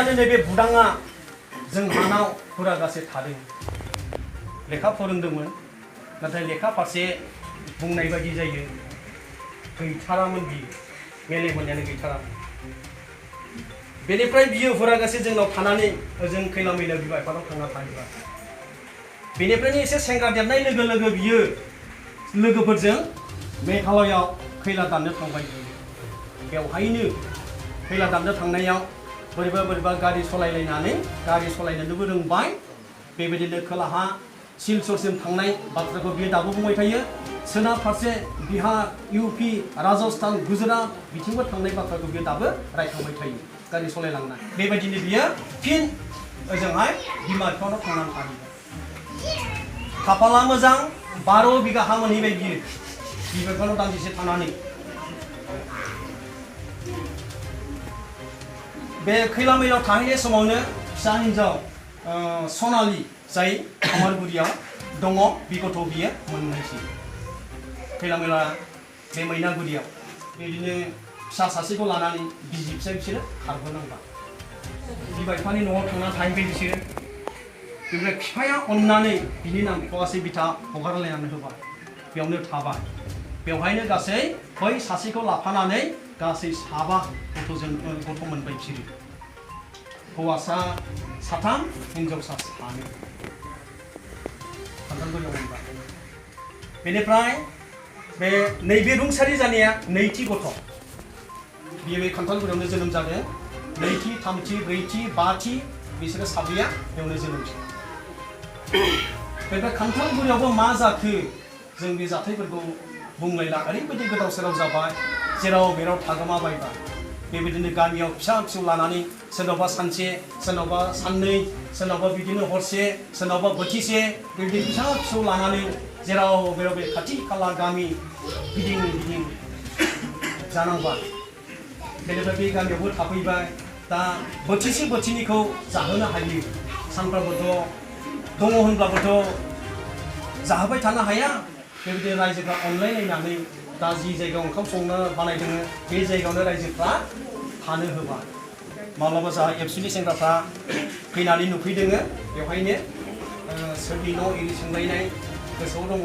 बिनिखायनो नैबे बुदाङा जोंहानाव हुरागासे थादों लेखा फोरोंदोंमोन नाथाय लेखा फारसे बुंनाय बायदि जायो गैथारामोन बियो मेलेम मोननायानो गैथारामोन बेनिफ्राय बियो हुरागासे जोंनाव थानानै ओजों खैला मैला बिमा बिफानाव थांना थाहैबाय बेनिफ्रायनो एसे सेंग्रा देरनाय लोगो लोगो बियो लोगोफोरजों मेघालयआव खैला दाननो थांबाय बेवहायनो खैला दाननो थांनायाव बोरैबा गारि सालायलायनानै गारि सालायनोबो रोंबाय बेबायदिनो खोलाहा सिलचरसिम थांनाय बाथ्राखौ बियो दाबो बुंबाय थायो सोनाब फारसे बिहार इउपि राजस्थान गुजरात बिथिंबो थांनाय बाथ्राखौ बियो दाबो रायखांबाय थायो गारि सालायलांनाय बेबायदिनो बियो फिन ओजोंहाय बिमा बिफानाव थांनानै थाहैबाय खाफाला मोजां 12 बिगा हा मोनहैबाय बियो बिमा बिफानाव दान्दिसे थानानै बे खैला मैलाव थाहैनाय समावनो फिसा हिन्जाव सनालि जाय कमारगुरियाव दङ बिगथ' बियो मोननायसै खैला मैला बे मैनागुरियाव बिदिनो फिसा सासेखौ लानानै बिसि फिसा बिसोरो खारबोनांबाय बिमा बिफानि न'आव थांना थाहैबाय बिसोरो बेनिफ्राय बिफाया अननानै बिनि नामखौसै बिथा हगारलायनानै होबाय बेयावनो थाबाय बेवहायनो गासै बै सासेखौ लाफानानै गासै 7 गथ' मोनबाय बिसोरो हौवासा 3 हिन्जावसा 2 खान्थालगुरियाव मोनबाय बेनिफ्राय बे नैबे रुंसारि जानाया नैथि गथ' बियो बे खान्थालगुरियावनो जोनोम जादों नैथि थामथि ब्रैथि बाथि बिसोरो साब्रैया बेयावनो जोनोम जादों बेनिफ्राय खान्थालगुरियावबो मा जाखो जों बे जाथायफोरखौ बुंलायला ओरैबायदि गोदाव सोराव जाबाय जेराव बेराव थागोमा बायबाय बेबायदिनो गामियाव फिसा फिसौ लानानै सोरनावबा सानसे सोरनावबा साननै सोरनावबा बिदिनो हरसे सोरनावबा बोथिसे बेबायदि फिसा फिसौ लानानै जेराव बेराव बे खाथि खाला गामि गिदिं जानांबाय बेनिफ्राय बे गामियावबो थाफैबाय दा बोथिसे बोथिनैखौ जाहोनो हायो सानफ्रामबोथ' दङ होनब्लाबोथ' जाहोबाय थानो हाया बेबायदि रायजोफ्रा अनलायलायनानै दा जि जायगायाव ओंखाम संनो बानायदों बे जायगायावनो रायजोफ्रा थानो होबाय माब्लाबा जोंहा एबसुनि सेंग्राफ्रा फैनानै नुफैदों बेवहायनो सोरनि न' एरि सोंलायनाय गोसोआव दङ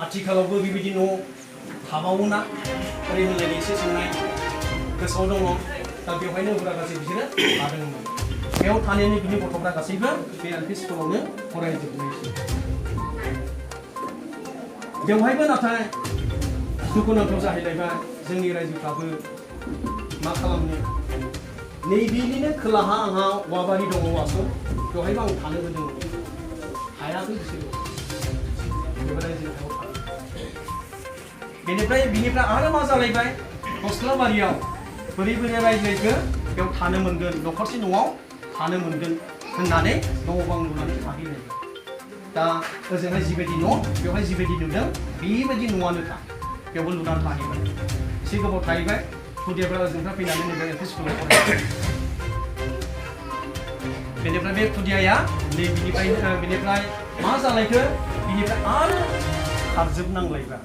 आथिखालावबो बेबायदि न' थाबावोना ओरै होनलायनाय एसे सोंनाय गोसोआव दङ दा बेवहायनो हुरागासे बिसोरो थादोंमोन बेयाव थानायनि बिनि गथ'फ्रा गासैबो बे एल पि स्कुलावनो फरायजोबनायसै बेवहायबो नाथाय दुखुनांथाव जाहैलायबाय जोंनि रायजोफ्राबो मा खालामनो नैबेनिनो खोलाहा आंहा औवाबारि दङ औवासो बेवहायबो आं थानो होदों हायाखै बिसोरो बेबो रायजोआव थानो बिनिफ्राय आरो मा जालायबाय गस्लाबारियाव बोरै रायज्लायखो बेयाव थानो मोनगोन न'खरसे न'आव थानो मोनगोन होननानै न' बां लुनानै थाहैलायबाय दा ओजोंहाय जिबायदि न' बेवहाय जिबायदि नुदों बेबायदि न'आनोखा बेयावबो लुनानै थाहैबाय एसे गोबाव थाहैबाय खुदियाफ्रा ओजोंफ्रा फैनानै नैबे एल पि स्कुलाव फरायबाय बेनिफ्राय बे खुदियाया बेनिफ्राय मा जालायखो बिनिफ्राय आरो खारजोबनांलायबाय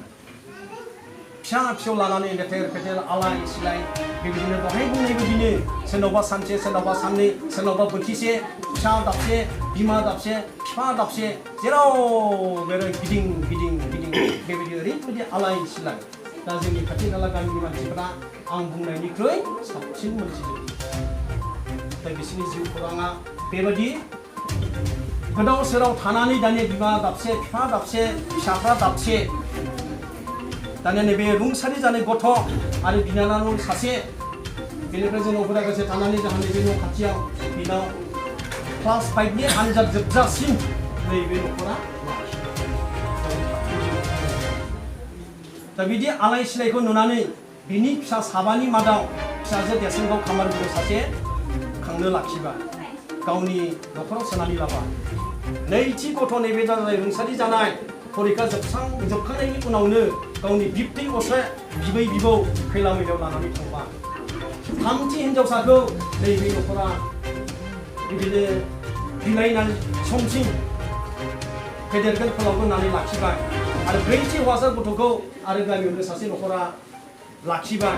फिसा फिसौ लानानै लेथेर फेथेर आलाय सिलाय बेबायदिनो दहाय बुंनाय बायदिनो सोरनावबा सानसे सोरनावबा साननै सोरनावबा बोथिसे फिसा दाबसे बिमा दाबसे बिफा दाबसे जेराव बेराय गिदिं बेबायदि ओरैबायदि आलाय सिलाय दा जोंनि खाथि खाला गामिनि मानसिफोरा आं बुंनायनिख्रुइ साबसिन मोनथियो दा बिसोरनि जिउ खौराङा बेबायदि गोदाव सोराव थानानै दानिया बिमा दाबसे बिफा दाबसे फिसाफ्रा दाबसे दानिया नैबे रुंसारि जानाय गथ' आरो बिनानाव सासे बेनिफ्राय जोंनाव हुरागासे थानानै जोंहा नैबे न' खाथियाव बिनाव क्लास 5नि आनजाद जोबजासिम नैबे न'खरा दा बिदि आलाय सिलायखौ नुनानै बिनि फिसा 7नि मादाव फिसाजो देरसिनखौ खामारगुरियाव सासे खांनो लाखिबाय गावनि न'खराव सोनानै लाबाय नैथि गथ' नैबे रुंसारि जानाय फरिखा जोबखांनायनि उनावनो गावनि बिबथै असे बिबै बिबौ खैला मैलायाव लानानै थांबाय थामथि हिन्जावसाखौ नैबे न'खरा बिदिनो बिलाइनानै समसिम फेदेरगोन फोलावगोन होननानै लाखिबाय आरो ब्रैथि हौवासा गथ'खौ आरो गामियावनो सासे न'खरा लाखिबाय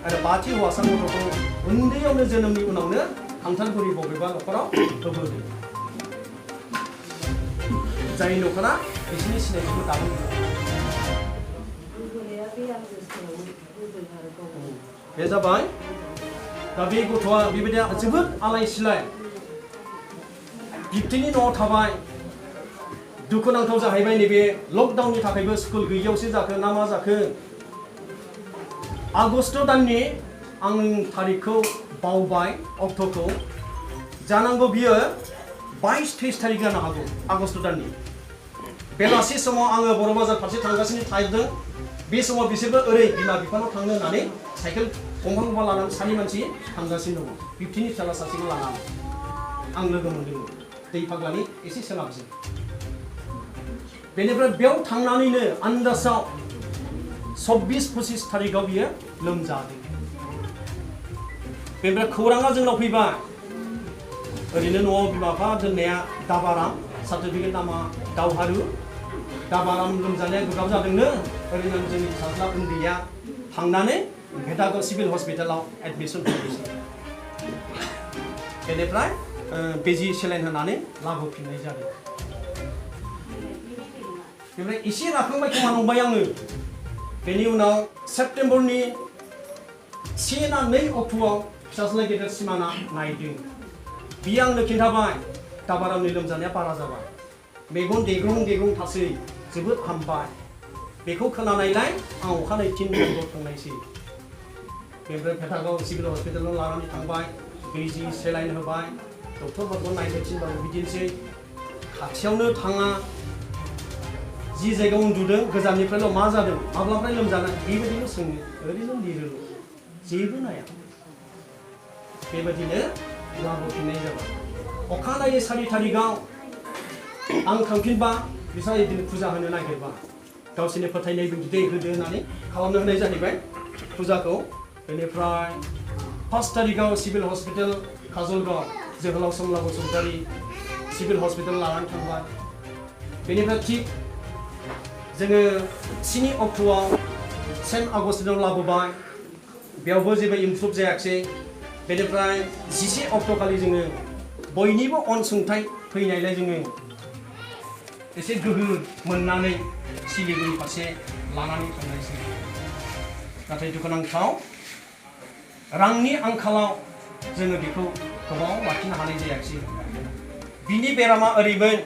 आरो बाथि हौवासा गथ'खौ उन्दैयावनो जोनोमनि उनावनो खांथालगुरि बबेबा न'खराव होबोदों जाय न'खरा बिसोरनि सिनायथिखौ दाबो बे जाबाय दा बे गथ'आ बेबायदि जोबोद आलाय सिलाय बिबथैनि न'आव थाबाय दुखुनांथाव जाहैबाय नैबे लकडाउननि थाखायबो स्कुल गैयियावसो जाखो ना मा जाखो आगस्ट दाननि आं थारिखखौ बावबाय अक्ट'खौ जानांगौ बियो 22-23 थारिख जानो हागौ आगस्ट दाननि बेलासि समाव आङो बर' बाजार फारसे थांगासिनो थादों बे समाव बिसोरबो ओरै बिमा बिफानाव थांनो होननानै साइकेल गंफा लानानै सानै मानसि थांगासिनो दङ बिबथिनि फिसाला सासेखौ लानानै आं लोगो मोनदोंमोन दै फाग्लानि एसे सोनाबजों बेनिफ्राय बेयाव थांनानैनो आन्दासाव 24-25 थारिखआव बियो लोमजादों बेनिफ्राय खौराङा जोंनाव फैबाय ओरैनो न'आव बिमा बिफा दोननाया दाबाराम सार्टिफिकेट नामा दावहारु दाबाराम लोमजानाया गोब्राब जादोंनो ओरैनो जोंनि फिसाज्ला उन्दैया थांनानै भेटागो सिभिल हस्पिटालाव एडमिसन खालामदों बेनिफ्राय बिजि सेलाइन होनानै लाबोफिननाय जादों बेनिफ्राय एसे राखांबाय खोमा नंबाय आङो बेनि उनाव सेप्तेम्बरनि 1 ना 2 अक्ट'आव फिसाज्ला गेदेर सिमाना नायदों बियो आंनो खिन्थाबाय दाबारामनि लोमजानाया बारा जाबाय मेगन देग्रं थासै जोबोद हामबाय बेखौ खोनानायलाय आं अखानायै 3 बन्द'आव थांनायसै बेनिफ्राय भेटागाव सिभिल हस्पिटालाव लानानै थांबाय बिजि सेलाइन होबाय डक्टरफोरखौ नायनो थिनबाय बिदिनोसै खाथियावनो थाङा जि जायगायाव उन्दुदों गोजाननिफ्रायल' मा जादों माब्लानिफ्राय लोमजानाय बेबायदिनो सोङो ओरैनो लिरो जेबो नाया बेबायदिनो लाबोफिननाय जाबाय अखानायै 4 थारिखआव आं थांफिनबा बिसा इदिनो फुजा होनो नागिरबा गावसोरनि फोथायनाय बिदै होदो होननानै खालामनो होनाय जाहैबाय फुजाखौ बेनिफ्राय 1 थारिखआव सिभिल हस्पिटाल काजलगाव जोहोलाव समला बसुमतारी सिभिल हस्पिटाल लानानै थांबाय बेनिफ्राय थिग जोङो 7 अक्ट'आव सेन्ट आगस्टिनाव लाबोबाय बेयावबो जेबो इमप्रुभ जायाखिसै बेनिफ्राय 11 अक्ट'खालि जोङो बयनिबो अनसुंथाइ फैनायलाय जोङो एसे गोहो मोननानै सिलिगुरि फारसे लानानै थांनायसै नाथाय दुखुनांथाव रांनि आंखालाव जोङो बेखौ गोबाव लाखिनो हानाय जायाखिसै बिनि बेरामा ओरैमोन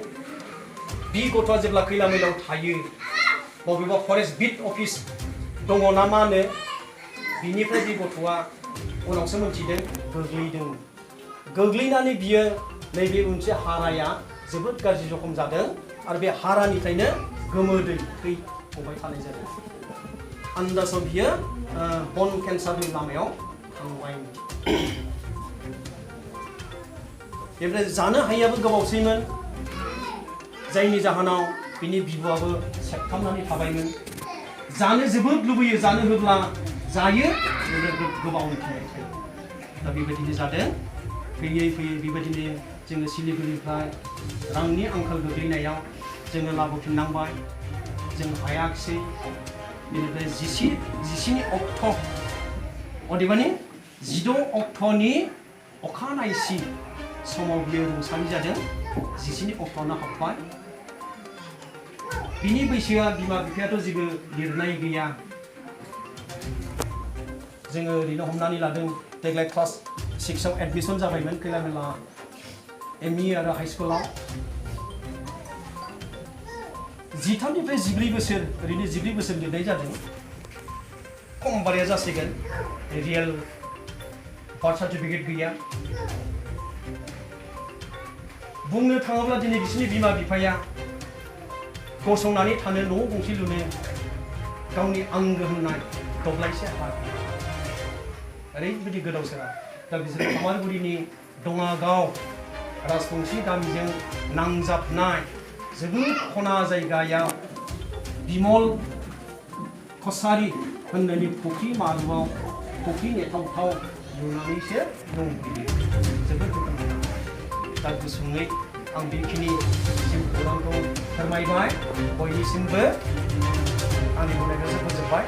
बि गथ'आ जेब्ला खैला मैलाव थायो बबेबा फरेस्ट बिट अफिस दङ ना मा होनो बिनिफ्राय बे गथ'आ उनावसो मोनथिदों गोग्लैनानै बियो नैबे मोनसे हाराया जोबोद गाज्रि जखम जादों आरो बे हारानिफ्रायनो गोमोदै थै गबाय थानाय जादों आन्दासाव बियो बन केन्सारनि लामायाव थांबाय बेनिफ्राय जानो हायैयाबो गोबावसैमोन जायनि जाहोनाव बिनि बिबुआबो सेबखांनानै थाबायमोन जानो जोबोद लुबैयो जानो होब्ला जायो गोबावनि थाखाय दा बेबायदिनो जादों फैयै बेबायदिनो जोङो सिलिगुरिनिफ्राय रांनि आंखाल गोग्लैनायाव जोङो लाबोफिननांबाय जों हायाखिसै बेनिफ्राय 11 अक्ट' अदेबानि 16 अक्ट'नि अखानायसि समाव बियो रुंसारि जादों 11 अक्ट'आवनो हाबबाय बिनि बैसोआ बिमा बिफायाथ' जेबो लिरनाय गैया जोङो ओरैनो हमनानै लादों देग्लाय क्लास 6आव एडमिसन जाबायमोन खैलामैला एमइ आरो हाइ स्कुलाव 13निफ्राय 14 बोसोर ओरैनो 14 बोसोर लिरनाय जादों खम बाराया जासिगोन रियेल बार्थ सार्टिफिकेट गैया बुंनो थाङोब्ला दिनै बिसोरनि बिमा बिफाया गसंनानै थानो न' गंसे लुनो गावनि आंगो होननाय दब्लायसे हा ओरैबायदि गोदाव सोराव दा बिसोर कामारगुरिनि दङागाव राजबंशी गामिजों नांजाबनाय जोबोद खना जायगायाव बिमल कसारी होननायनि फुख्रि मारुआव फुख्रि नेथावथाव लुनानैसो दंफैयो जोबोद दुखुनांथाव दा गुसुङै आं बेखिनि जिउ खौरांखौ फोरमायबाय बयनिसिमबो आंनि बुंनायखौ फोजोबबाय